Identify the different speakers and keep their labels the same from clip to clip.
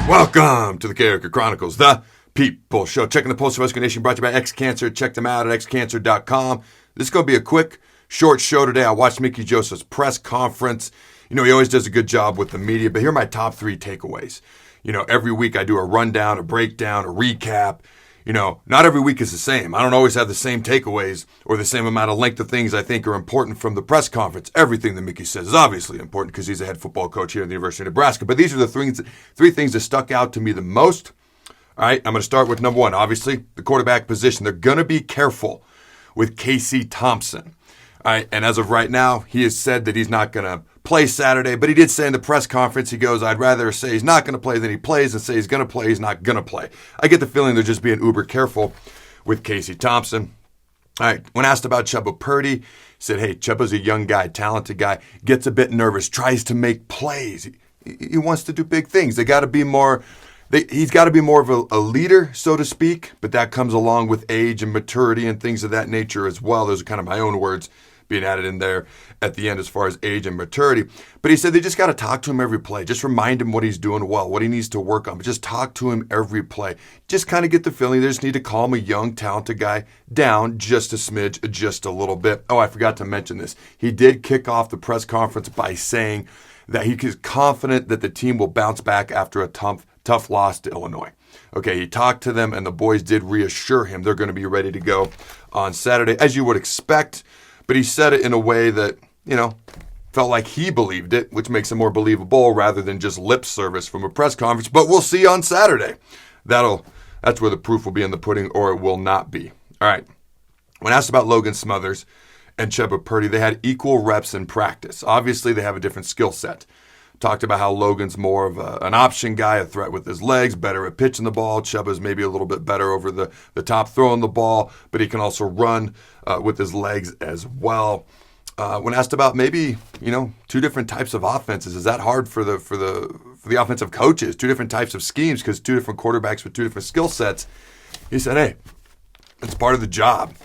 Speaker 1: Welcome to the Carriker Chronicles, the People Show. Checking the Pulse of Rescue Nation, brought to you by XCancer. Check them out at XCancer.com. This is going to be a quick, short show today. I watched Mickey Joseph's press conference. You know, he always does a good job with the media, but here are my top 3 takeaways. You know, every week I do a rundown, a breakdown, a recap. You know, not every week is the same. I don't always have the same takeaways or the same amount of length of things I think are important from the press conference. Everything that Mickey says is obviously important because he's a head football coach here at the University of Nebraska. But these are the three things that stuck out to me the most. All right, I'm going to start with number 1. Obviously, the quarterback position. They're going to be careful with Casey Thompson. All right, and as of right now, he has said that he's not going to play Saturday, but he did say in the press conference, he goes, I'd rather say he's not going to play than he plays than say he's going to play, he's not going to play. I get the feeling they're just being uber careful with Casey Thompson. All right, when asked about Chubba Purdy, he said, hey, Chubba's a young guy, talented guy, gets a bit nervous, tries to make plays. He wants to do big things. He's got to be more of a leader, so to speak, but that comes along with age and maturity and things of that nature as well. Those are kind of my own words being added in there at the end as far as age and maturity. But he said they just got to talk to him every play. Just remind him what he's doing well, what he needs to work on. But just talk to him every play. Just kind of get the feeling they just need to calm a young, talented guy down just a smidge, just a little bit. Oh, I forgot to mention this. He did kick off the press conference by saying that he is confident that the team will bounce back after a tough loss to Illinois. Okay, he talked to them, and the boys did reassure him they're going to be ready to go on Saturday, as you would expect. But he said it in a way that, you know, felt like he believed it, which makes it more believable rather than just lip service from a press conference. But we'll see on Saturday. That's where the proof will be in the pudding, or it will not be. All right. When asked about Logan Smothers and Chubba Purdy, they had equal reps in practice. Obviously, they have a different skill set. Talked about how Logan's more of an option guy, a threat with his legs, better at pitching the ball. Chubba's maybe a little bit better over the top throwing the ball, but he can also run with his legs as well. When asked about maybe, you know, 2 different types of offenses, is that hard for the offensive coaches? 2 different types of schemes because 2 different quarterbacks with 2 different skill sets. He said, hey, it's part of the job.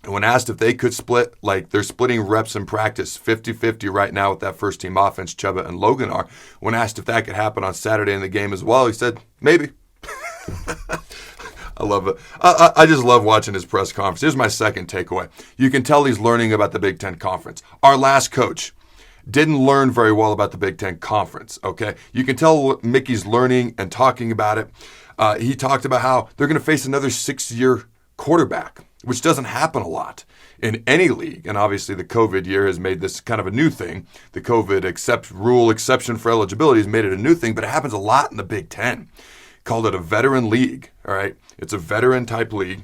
Speaker 1: And when asked if they could split, like they're splitting reps in practice 50-50 right now with that first team offense, Chubba and Logan are. When asked if that could happen on Saturday in the game as well, he said, maybe. I love it. I just love watching his press conference. Here's my second takeaway. You can tell he's learning about the Big Ten Conference. Our last coach didn't learn very well about the Big Ten Conference, okay? You can tell Mickey's learning and talking about it. He talked about how they're going to face another 6-year quarterback, which doesn't happen a lot in any league. And obviously the COVID year has made this kind of a new thing. The COVID exception for eligibility has made it a new thing, but it happens a lot in the Big Ten. Called it a veteran league, all right? It's a veteran type league.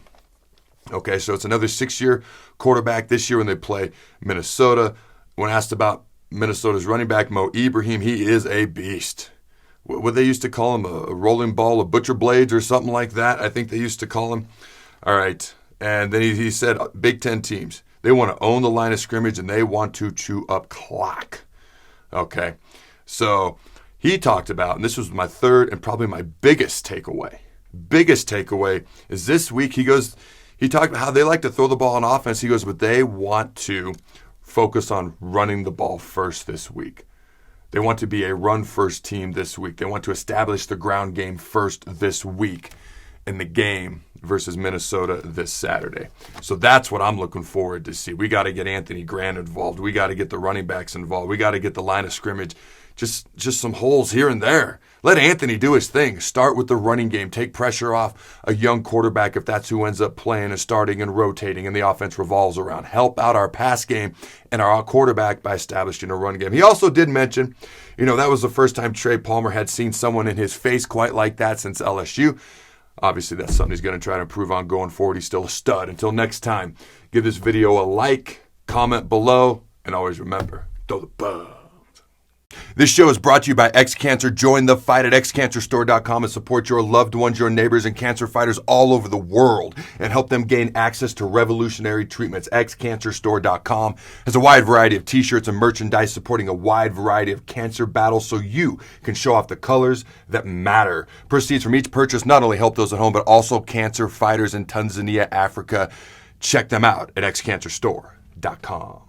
Speaker 1: Okay, so it's another 6-year quarterback this year when they play Minnesota. When asked about Minnesota's running back, Mo Ibrahim, he is a beast. What they used to call him, a rolling ball of butcher blades or something like that, I think they used to call him. All right. And then he said Big Ten teams, they want to own the line of scrimmage and they want to chew up clock. Okay. So he talked about, and this was my third and probably my biggest takeaway. Biggest takeaway is this week he talked about how they like to throw the ball on offense. He goes, but they want to focus on running the ball first this week. They want to be a run-first team this week. They want to establish the ground game first this week in the game versus Minnesota this Saturday. So that's what I'm looking forward to see. We got to get Anthony Grant involved. We got to get the running backs involved. We got to get the line of scrimmage. Just some holes here and there. Let Anthony do his thing. Start with the running game. Take pressure off a young quarterback if that's who ends up playing and starting and rotating and the offense revolves around. Help out our pass game and our quarterback by establishing a run game. He also did mention, you know, that was the first time Trey Palmer had seen someone in his face quite like that since LSU. Obviously, that's something he's going to try to improve on going forward. He's still a stud. Until next time, give this video a like, comment below, and always remember, throw the ball. This show is brought to you by XCancer. Join the fight at XCancerStore.com and support your loved ones, your neighbors, and cancer fighters all over the world and help them gain access to revolutionary treatments. XCancerStore.com has a wide variety of t-shirts and merchandise supporting a wide variety of cancer battles so you can show off the colors that matter. Proceeds from each purchase not only help those at home, but also cancer fighters in Tanzania, Africa. Check them out at XCancerStore.com.